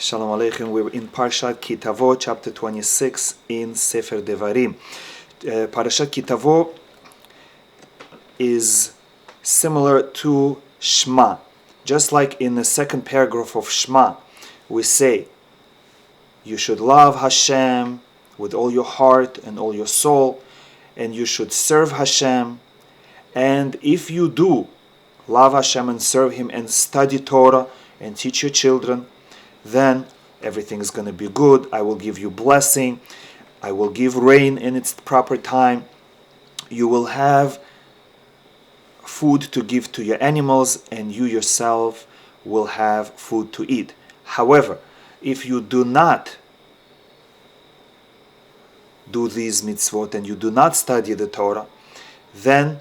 Shalom Aleichem. We're in Parashat Tavo, chapter 26 in Sefer Devarim. Parashat Tavo is similar to Shema. Just like in the second paragraph of Shema, we say, you should love Hashem with all your heart and all your soul, and you should serve Hashem. And if you do love Hashem and serve Him and study Torah and teach your children, then everything is going to be good. I will give you blessing. I will give rain in its proper time. You will have food to give to your animals, and you yourself will have food to eat. However, if you do not do these mitzvot and you do not study the Torah, then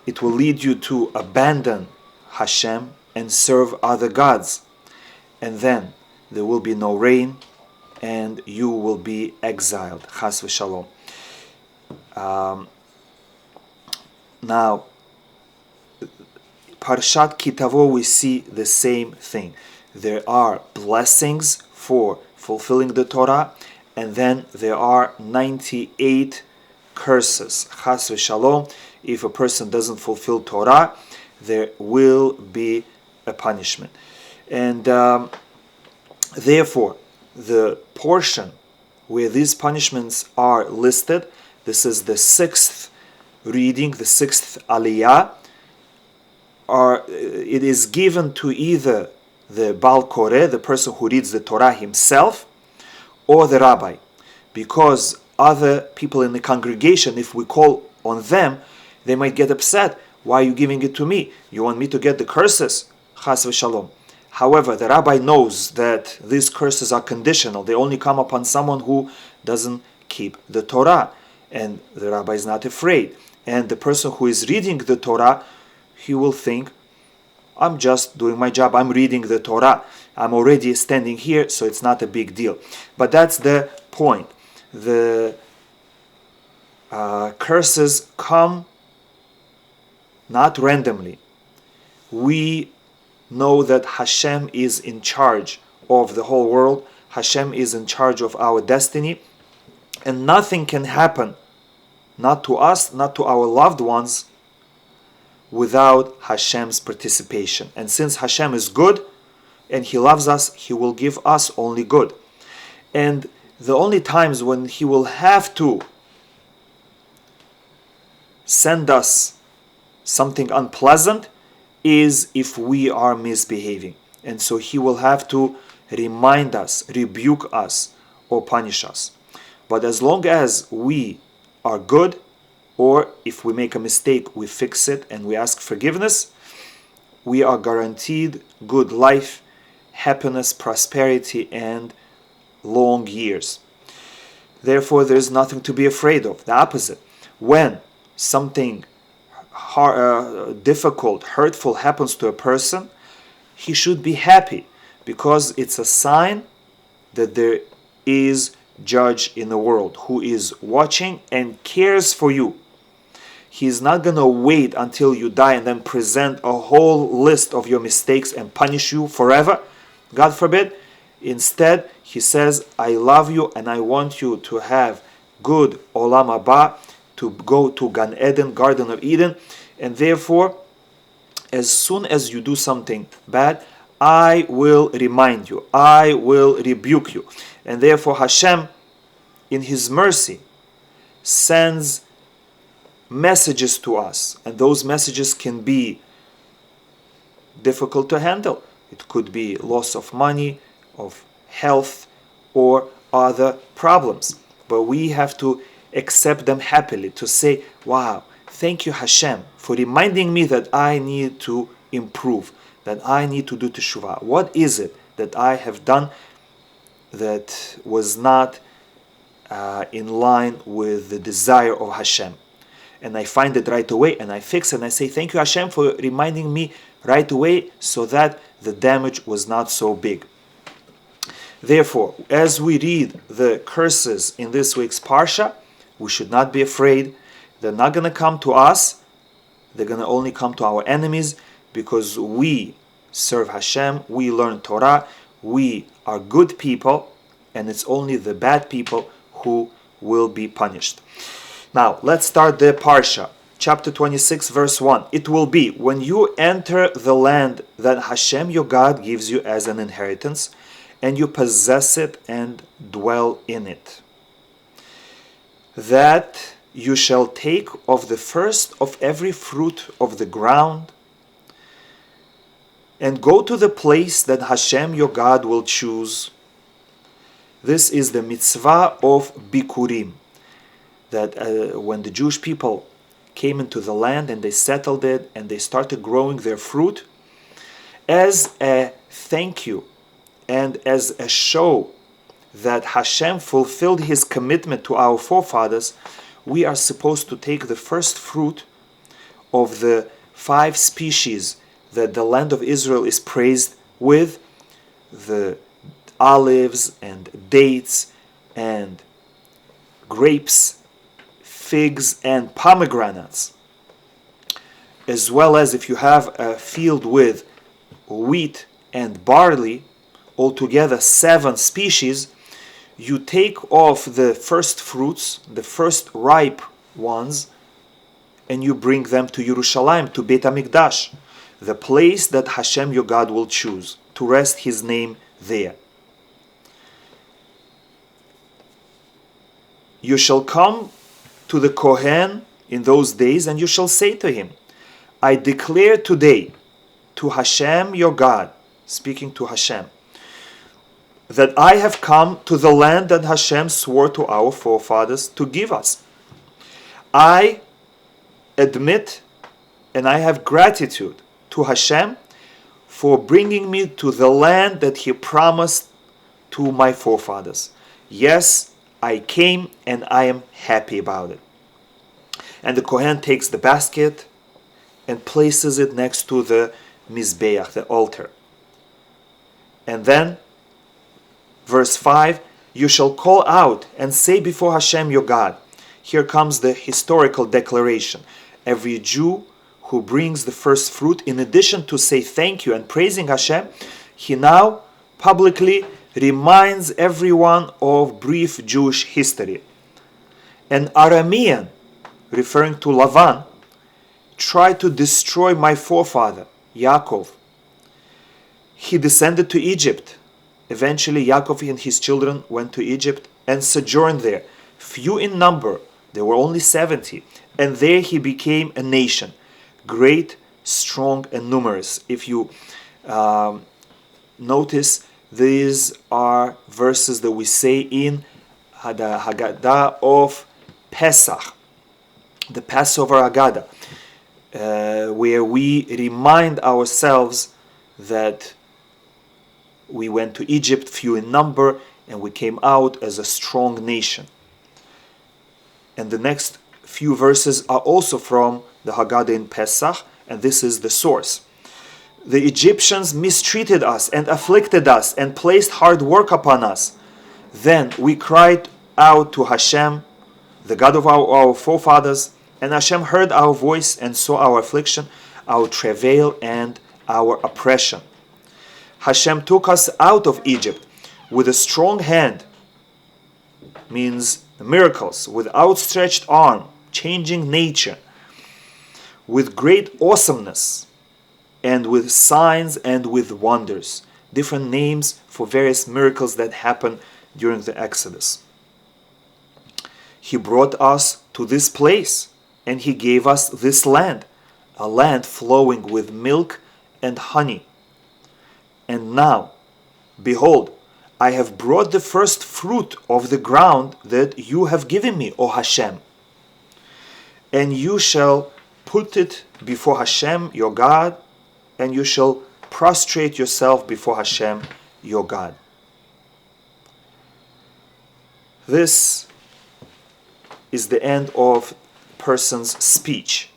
it will lead you to abandon Hashem and serve other gods. And then there will be no rain and you will be exiled. Chas v'shalom. Now, Parashat Tavo, we see the same thing. There are blessings for fulfilling the Torah, and then there are 98 curses. Chas v'shalom. If a person doesn't fulfill Torah, there will be a punishment. And therefore, the portion where these punishments are listed, this is the sixth reading, the sixth aliyah, it is given to either the Bal Koreh, the person who reads the Torah himself, or the rabbi. Because other people in the congregation, if we call on them, they might get upset. Why are you giving it to me? You want me to get the curses? Chas v'shalom. However, the rabbi knows that these curses are conditional. They only come upon someone who doesn't keep the Torah. And the rabbi is not afraid. And the person who is reading the Torah, he will think, I'm just doing my job. I'm reading the Torah. I'm already standing here, so it's not a big deal. But that's the point. The curses come not randomly. We know that Hashem is in charge of the whole world. Hashem is in charge of our destiny. And nothing can happen, not to us, not to our loved ones, without Hashem's participation. And since Hashem is good and He loves us, He will give us only good. And the only times when He will have to send us something unpleasant is if we are misbehaving. And so He will have to remind us, rebuke us, or punish us. But as long as we are good, or if we make a mistake, we fix it and we ask forgiveness, we are guaranteed good life, happiness, prosperity, and long years. Therefore, there is nothing to be afraid of. The opposite. When something difficult, hurtful happens to a person, he should be happy, because it's a sign that there is judge in the world who is watching and cares for you. He's not going to wait until you die and then present a whole list of your mistakes and punish you forever. God forbid. Instead, He says, I love you and I want you to have good Olam Haba, to go to Gan Eden, Garden of Eden. And therefore, as soon as you do something bad, I will remind you, I will rebuke you. And therefore Hashem, in His mercy, sends messages to us. And those messages can be difficult to handle. It could be loss of money, of health, or other problems. But we have to accept them happily, to say, wow, thank you Hashem for reminding me that I need to improve, that I need to do teshuvah. What is it that I have done that was not in line with the desire of Hashem? And I find it right away and I fix it and I say, thank you Hashem for reminding me right away, so that the damage was not so big. Therefore, as we read the curses in this week's Parsha, we should not be afraid. They're not going to come to us. They're going to only come to our enemies, because we serve Hashem, we learn Torah, we are good people, and it's only the bad people who will be punished. Now, let's start the Parsha. Chapter 26, verse 1. It will be when you enter the land that Hashem your God gives you as an inheritance, and you possess it and dwell in it, that you shall take of the first of every fruit of the ground, and go to the place that Hashem your God will choose. This is the mitzvah of Bikurim, that when the Jewish people came into the land and they settled it and they started growing their fruit, as a thank you and as a show that Hashem fulfilled his commitment to our forefathers, we are supposed to take the first fruit of the 5 species that the land of Israel is praised with, the olives and dates and grapes, figs and pomegranates, as well as if you have a field with wheat and barley, altogether 7 species, you take off the first fruits, the first ripe ones, and you bring them to Yerushalayim, to Beit HaMikdash, the place that Hashem your God will choose, to rest his name there. You shall come to the Kohen in those days, and you shall say to him, I declare today to Hashem your God, speaking to Hashem, that I have come to the land that Hashem swore to our forefathers to give us. I admit and I have gratitude to Hashem for bringing me to the land that he promised to my forefathers. Yes, I came and I am happy about it. And the Kohen takes the basket and places it next to the Mizbeach, the altar. And then, verse 5, you shall call out and say before Hashem your God. Here comes the historical declaration. Every Jew who brings the first fruit, in addition to say thank you and praising Hashem, he now publicly reminds everyone of brief Jewish history. An Aramean, referring to Lavan, tried to destroy my forefather, Yaakov. He descended to Egypt. Eventually, Yaakov and his children went to Egypt and sojourned there. Few in number, there were only 70. And there he became a nation, great, strong, and numerous. If you notice, these are verses that we say in the Haggadah of Pesach, the Passover Haggadah, where we remind ourselves that we went to Egypt, few in number, and we came out as a strong nation. And the next few verses are also from the Haggadah in Pesach, and this is the source. The Egyptians mistreated us and afflicted us and placed hard work upon us. Then we cried out to Hashem, the God of our forefathers, and Hashem heard our voice and saw our affliction, our travail, and our oppression. Hashem took us out of Egypt with a strong hand, means miracles, with outstretched arm, changing nature, with great awesomeness, and with signs and with wonders. Different names for various miracles that happened during the Exodus. He brought us to this place, and he gave us this land, a land flowing with milk and honey. And now, behold, I have brought the first fruit of the ground that you have given me, O Hashem. And you shall put it before Hashem, your God, and you shall prostrate yourself before Hashem, your God. This is the end of a person's speech.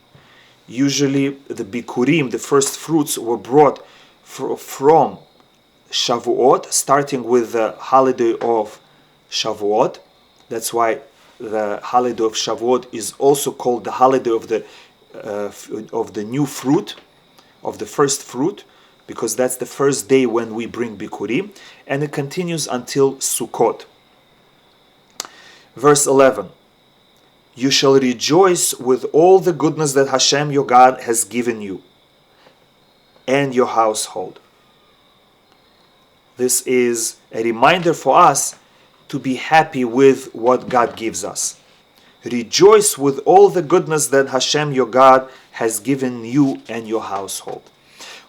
Usually the bikurim, the first fruits, were brought from Shavuot, starting with the holiday of Shavuot. That's why the holiday of Shavuot is also called the holiday of the new fruit, of the first fruit, because that's the first day when we bring Bikurim, and it continues until Sukkot. Verse 11, you shall rejoice with all the goodness that Hashem your God has given you and your household. This is a reminder for us to be happy with what God gives us. Rejoice with all the goodness that Hashem your God has given you and your household.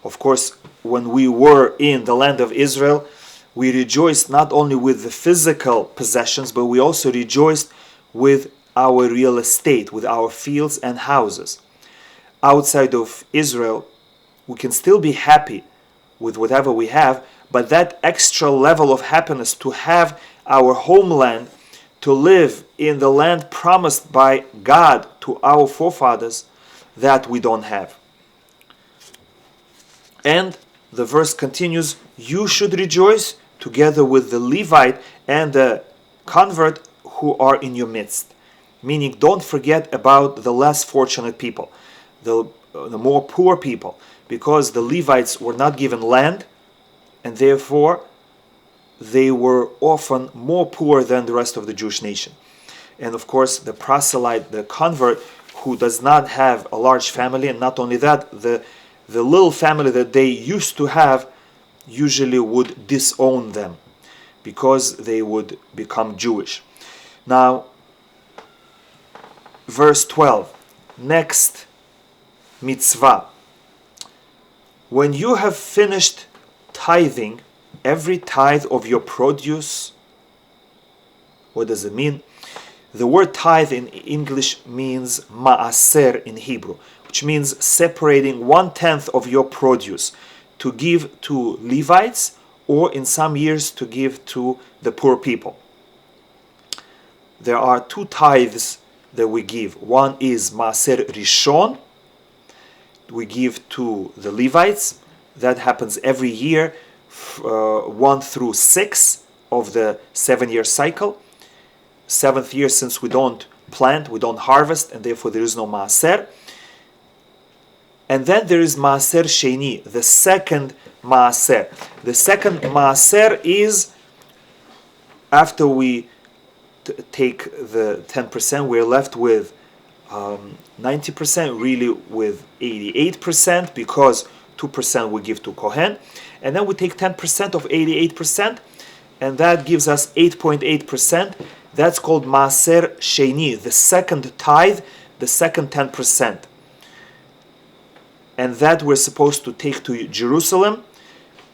Of course, when we were in the land of Israel, we rejoiced not only with the physical possessions, but we also rejoiced with our real estate, with our fields and houses. Outside of Israel, we can still be happy with whatever we have, but that extra level of happiness to have our homeland, to live in the land promised by God to our forefathers, that we don't have. And the verse continues, you should rejoice together with the Levite and the convert who are in your midst. Meaning, don't forget about the less fortunate people, the more poor people, because the Levites were not given land, and therefore they were often more poor than the rest of the Jewish nation. And of course, the proselyte, the convert, who does not have a large family, and not only that, the little family that they used to have usually would disown them because they would become Jewish. Now, verse 12, next mitzvah. When you have finished tithing, every tithe of your produce, what does it mean? The word tithe in English means ma'aser in Hebrew, which means separating 1/10 of your produce to give to Levites, or in some years to give to the poor people. There are two tithes that we give. One is Maaser Rishon, we give to the Levites. That happens every year, 1 through 6 of the 7-year cycle. 7th year, since we don't plant, we don't harvest, and therefore there is no Maaser. And then there is Maaser Sheni, the second Maaser. The second Maaser is after we take the 10%, we're left with 90%, really with 88%, because 2% we give to Kohen. And then we take 10% of 88%, and that gives us 8.8%. That's called Maaser Sheni, the second tithe, the second 10%. And that we're supposed to take to Jerusalem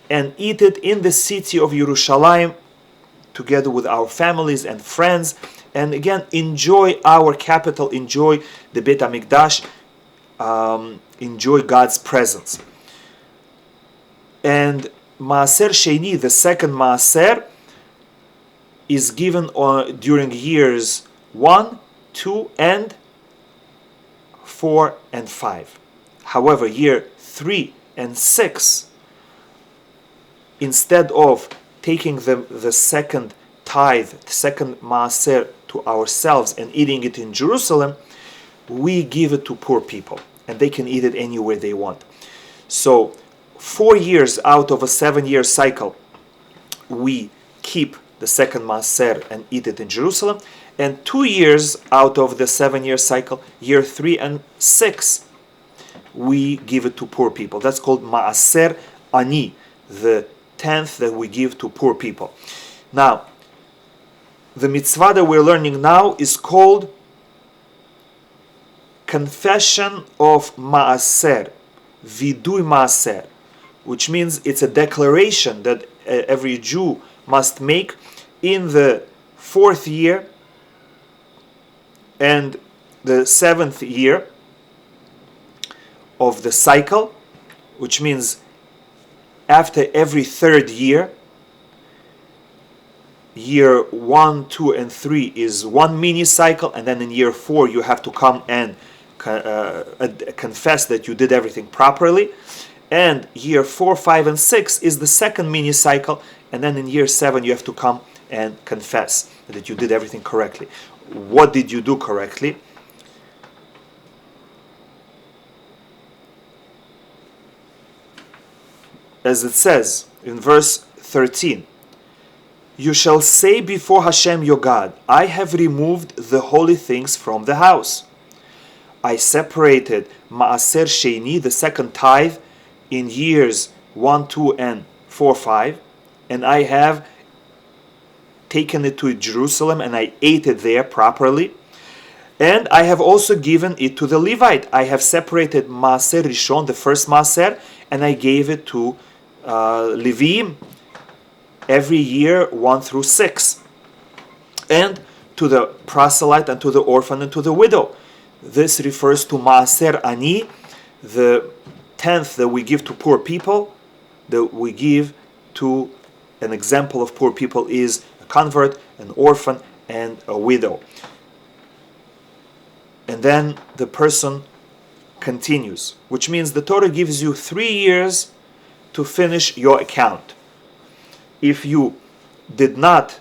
and eat it in the city of Yerushalayim together with our families and friends, and again enjoy our capital, enjoy the Beit HaMikdash, enjoy God's presence. And Maaser Sheni, the second Maaser, is given during years 1, 2, and 4 and 5. However, year 3 and 6, instead of taking the second tithe, the second Maaser to ourselves and eating it in Jerusalem, we give it to poor people, and they can eat it anywhere they want. So 4 years out of a 7-year cycle, we keep the second Maaser and eat it in Jerusalem, and 2 years out of the 7-year cycle, year 3 and 6, we give it to poor people. That's called Maaser Ani, the 10th that we give to poor people. Now, the mitzvah that we're learning now is called Confession of Maaser, Vidui Maaser, which means it's a declaration that every Jew must make in the 4th year and the 7th year of the cycle, which means after every 3rd year. Year 1, 2, and 3 is one mini cycle, and then in year 4 you have to come and confess that you did everything properly. And year 4, 5, and 6 is the second mini cycle, and then in year 7 you have to come and confess that you did everything correctly. What did you do correctly? as it says in verse 13, you shall say before Hashem your God, I have removed the holy things from the house. I separated Maaser Sheini, the second tithe, in years 1, 2, and 4, 5, and I have taken it to Jerusalem and I ate it there properly. And I have also given it to the Levite. I have separated Maaser Rishon, the first Maaser, and I gave it to Levim every year 1 through 6. And to the proselyte and to the orphan and to the widow. This refers to Maaser Ani, the tenth that we give to poor people, that we give to an example of poor people is a convert, an orphan, and a widow. And then the person continues, which means the Torah gives you 3 years to finish your account. If you did not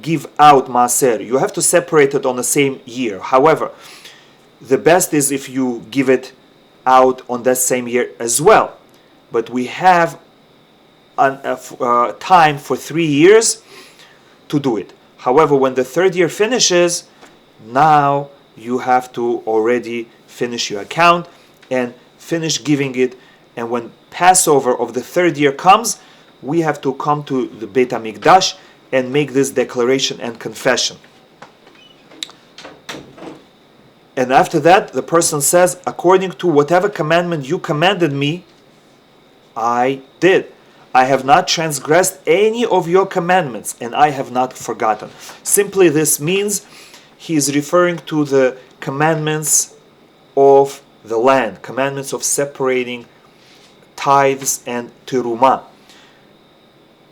give out Maaser, you have to separate it on the same year. However, the best is if you give it out on that same year as well. But we have time for 3 years to do it. However, when the 3rd year finishes, now you have to already finish your account and finish giving it. And when Passover of the 3rd year comes, we have to come to the Beit HaMikdash and make this declaration and confession. And after that, the person says, according to whatever commandment you commanded me, I did. I have not transgressed any of your commandments, and I have not forgotten. Simply this means he is referring to the commandments of the land, commandments of separating tithes and terumah.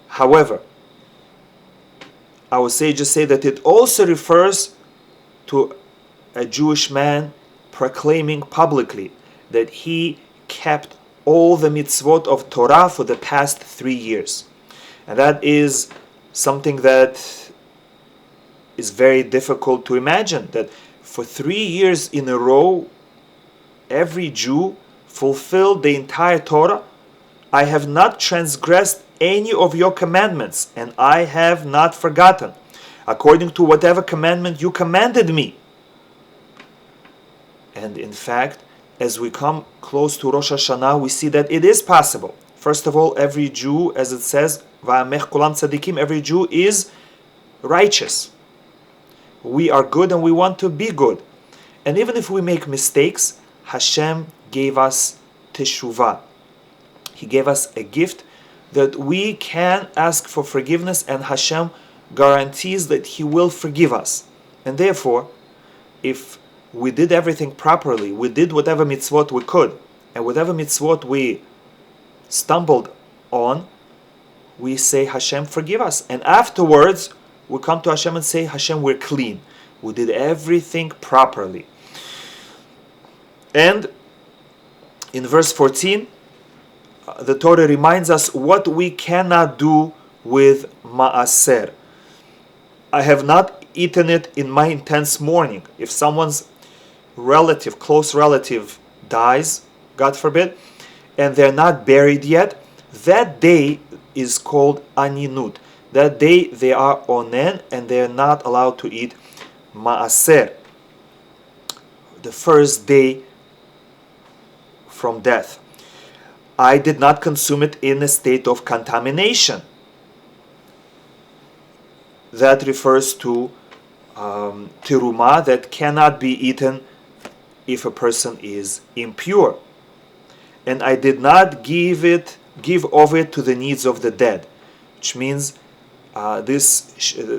However, our sages say that it also refers to a Jewish man proclaiming publicly that he kept all the mitzvot of Torah for the past 3 years. And that is something that is very difficult to imagine, that for 3 years in a row, every Jew fulfilled the entire Torah. I have not transgressed any of your commandments, and I have not forgotten, according to whatever commandment you commanded me. And in fact, as we come close to Rosh Hashanah, we see that it is possible. First of all, every Jew, as it says, Va'amech kulam tzadikim, every Jew is righteous. We are good and we want to be good. And even if we make mistakes, Hashem gave us teshuvah. He gave us a gift that we can ask for forgiveness, and Hashem guarantees that He will forgive us. And therefore, if we did everything properly, we did whatever mitzvot we could, and whatever mitzvot we stumbled on, we say, Hashem, forgive us. And afterwards, we come to Hashem and say, Hashem, we're clean. We did everything properly. And in verse 14, the Torah reminds us what we cannot do with Maaser. I have not eaten it in my intense mourning. If someone's relative, close relative dies, God forbid, and they're not buried yet, that day is called Aninut. That day they are onen and they're not allowed to eat Maaser. The first day from death. I did not consume it in a state of contamination. That refers to terumah that cannot be eaten if a person is impure. And I did not give of it to the needs of the dead, which means this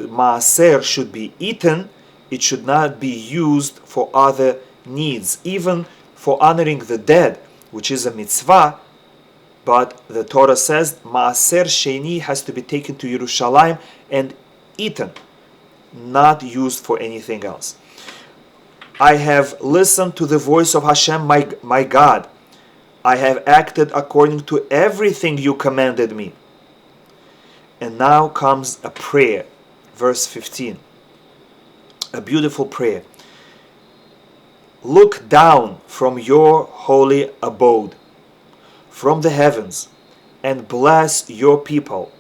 maaser should be eaten. It should not be used for other needs, even for honoring the dead, which is a mitzvah. But the Torah says maaser sheni has to be taken to Yerushalayim and eaten, not used for anything else. I have listened to the voice of Hashem, my God. I have acted according to everything you commanded me. And now comes a prayer, verse 15. A beautiful prayer. Look down from your holy abode, from the heavens, and bless your people,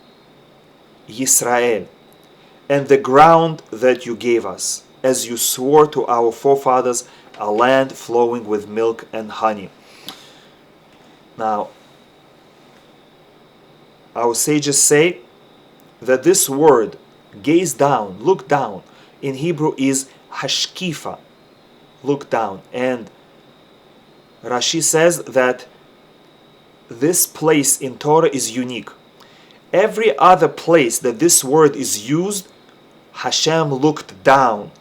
Yisrael, and the ground that you gave us, as you swore to our forefathers, a land flowing with milk and honey. Now, our sages say that this word, gaze down, look down, in Hebrew is hashkifa, look down. And Rashi says that this place in Torah is unique. Every other place that this word is used, Hashem looked down.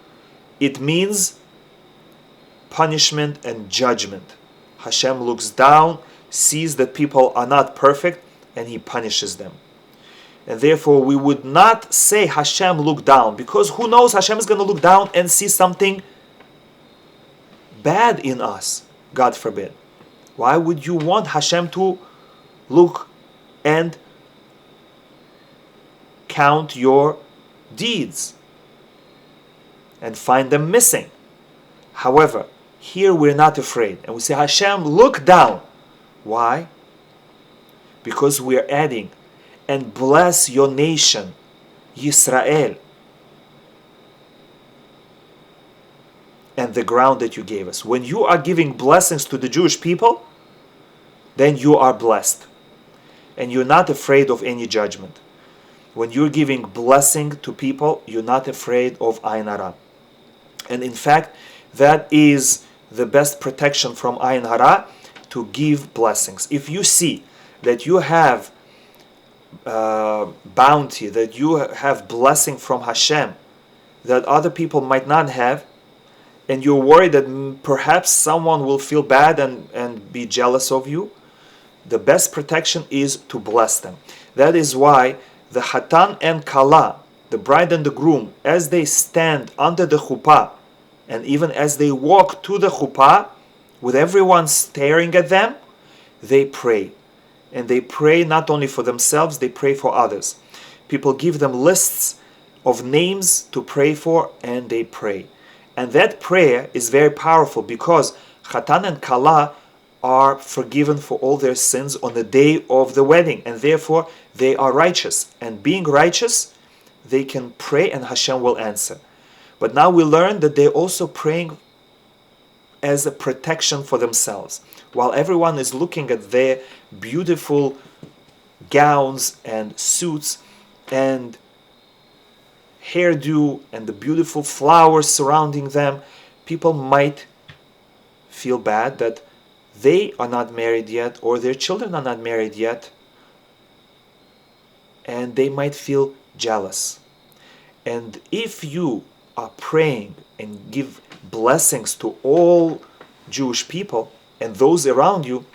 It means punishment and judgment. Hashem looks down, sees that people are not perfect, and He punishes them. And therefore we would not say Hashem look down, because who knows, Hashem is going to look down and see something bad in us, God forbid. Why would you want Hashem to look and count your deeds and find them missing? However, here we're not afraid, and we say, Hashem, look down. Why? Because we're adding, and bless your nation, Yisrael, and the ground that you gave us. When you are giving blessings to the Jewish people, then you are blessed, and you're not afraid of any judgment. When you're giving blessing to people, you're not afraid of Ayin Hara. And in fact, that is the best protection from Ayin Hara, to give blessings. If you see that you have bounty, that you have blessing from Hashem that other people might not have, and you're worried that perhaps someone will feel bad and be jealous of you, the best protection is to bless them. That is why the Hatan and Kala, the bride and the groom, as they stand under the chuppah, and even as they walk to the chuppah, with everyone staring at them, they pray. And they pray not only for themselves, they pray for others. People give them lists of names to pray for, and they pray. And that prayer is very powerful, because Chatan and Kala are forgiven for all their sins on the day of the wedding, and therefore they are righteous. And being righteous, they can pray and Hashem will answer. But now we learn that they're also praying as a protection for themselves. While everyone is looking at their beautiful gowns and suits and hairdo and the beautiful flowers surrounding them, people might feel bad that they are not married yet, or their children are not married yet, and they might feel jealous. And if you are praying and give blessings to all Jewish people and those around you,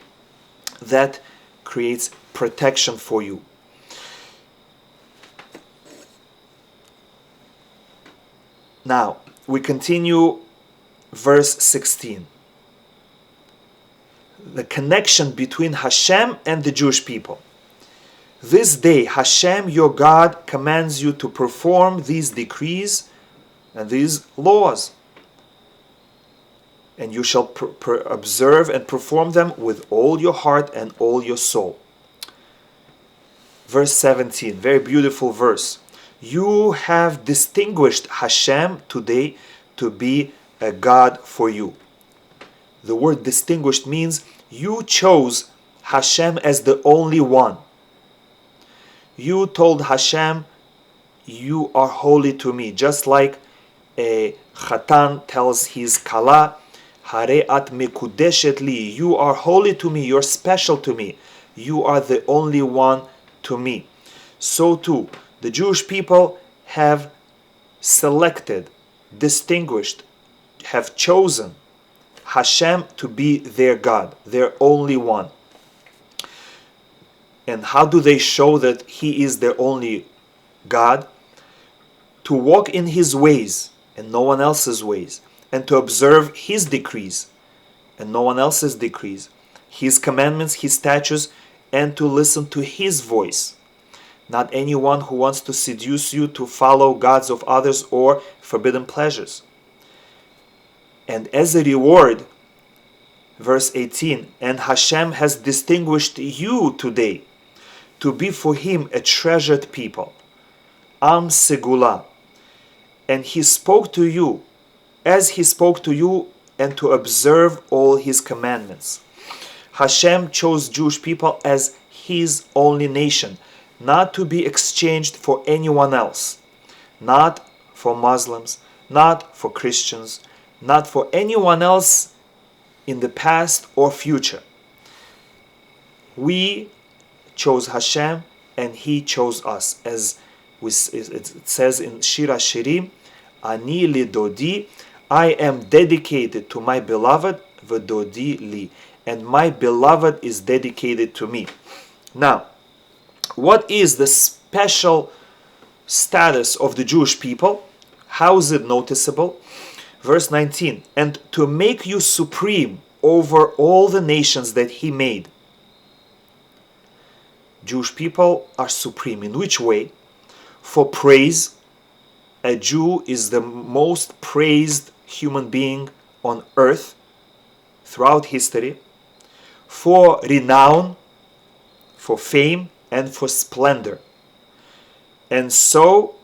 that creates protection for you. Now, we continue verse 16. The connection between Hashem and the Jewish people. This day Hashem your God commands you to perform these decrees and these laws, and you shall observe and perform them with all your heart and all your soul. Verse 17, very beautiful verse. You have distinguished Hashem today to be a God for you. The word distinguished means you chose Hashem as the only one. You told Hashem, you are holy to me, just like a Chatan tells his Kala, Hare at mekudeshet li, you are holy to me, you're special to me, you are the only one to me. So too, the Jewish people have selected, distinguished, have chosen Hashem to be their God, their only one. And how do they show that He is their only God? To walk in His ways and no one else's ways, and to observe His decrees and no one else's decrees, His commandments, His statutes, and to listen to His voice. Not anyone who wants to seduce you to follow gods of others or forbidden pleasures. And as a reward, verse 18, and Hashem has distinguished you today to be for him a treasured people, Am Segula. And he spoke to you as he spoke to you, and to observe all his commandments. Hashem chose Jewish people as his only nation, not to be exchanged for anyone else, not for Muslims, not for Christians, not for anyone else in the past or future. We chose Hashem and he chose us, as it says in Shir HaShirim, Ani lidodi, I am dedicated to my beloved, v'dodi li, and my beloved is dedicated to me. Now, what is the special status of the Jewish people? How is it noticeable? Verse 19, and to make you supreme over all the nations that he made. Jewish people are supreme. In which way? For praise. A Jew is the most praised human being on earth throughout history. For renown, for fame, and for splendor. And so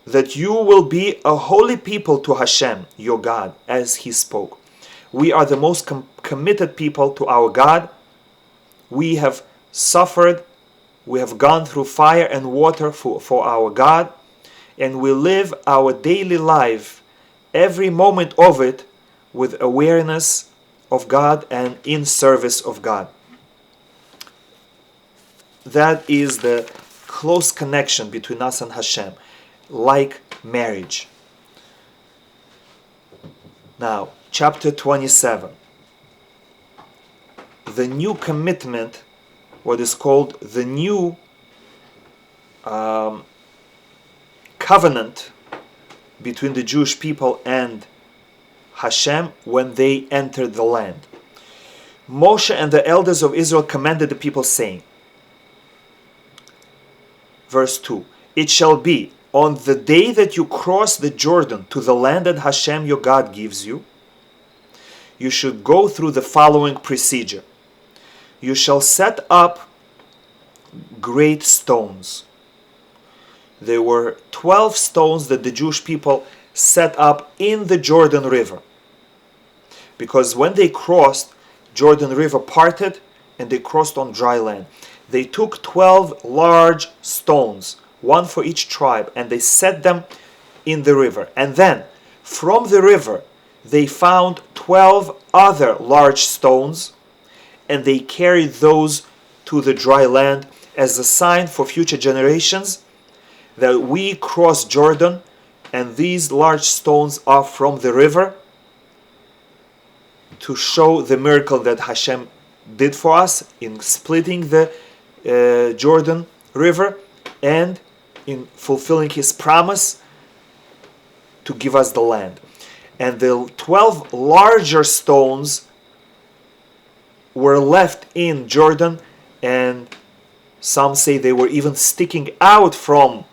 that you will be a holy people to Hashem, your God, as he spoke. We are the most committed people to our God. We have suffered, we have gone through fire and water for our God, and we live our daily life, every moment of it, with awareness of God and in service of God. That is the close connection between us and Hashem, like marriage. Now, chapter 27. The new commitment, what is called the new covenant between the Jewish people and Hashem when they entered the land. Moshe and the elders of Israel commanded the people, saying, verse 2, it shall be on the day that you cross the Jordan to the land that Hashem your God gives you, you should go through the following procedure. You shall set up great stones. There were 12 stones that the Jewish people set up in the Jordan River. Because when they crossed, Jordan River parted and they crossed on dry land. They took 12 large stones, one for each tribe, and they set them in the river. And then, from the river, they found 12 other large stones, and they carried those to the dry land as a sign for future generations that we cross Jordan, and these large stones are from the river, to show the miracle that Hashem did for us in splitting the Jordan River and in fulfilling his promise to give us the land. And the 12 larger stones were left in Jordan, and some say they were even sticking out from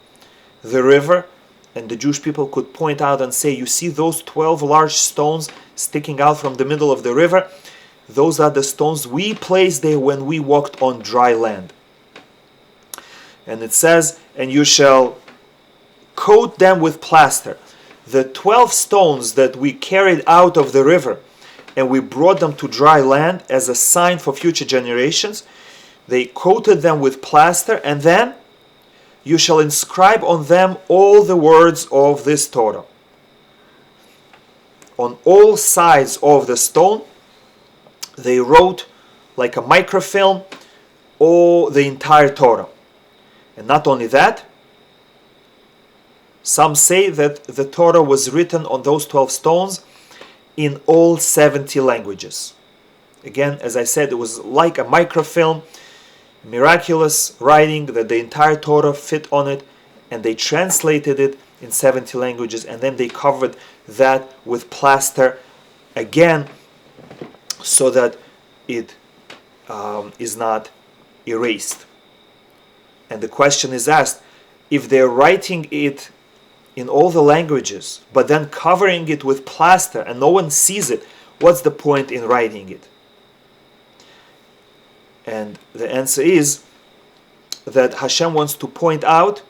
the river, and the Jewish people could point out and say, you see those 12 large stones sticking out from the middle of the river? Those are the stones we placed there when we walked on dry land. And it says, and you shall coat them with plaster. The 12 stones that we carried out of the river and we brought them to dry land as a sign for future generations, they coated them with plaster, and then you shall inscribe on them all the words of this Torah. On all sides of the stone, they wrote like a microfilm all the entire Torah. And not only that, some say that the Torah was written on those 12 stones in all 70 languages. Again, as I said, it was like a microfilm, miraculous writing that the entire Torah fit on it, and they translated it in 70 languages, and then they covered that with plaster again so that it is not erased. And the question is asked, if they're writing it in all the languages but then covering it with plaster and no one sees it, what's the point in writing it? And the answer is that Hashem wants to point out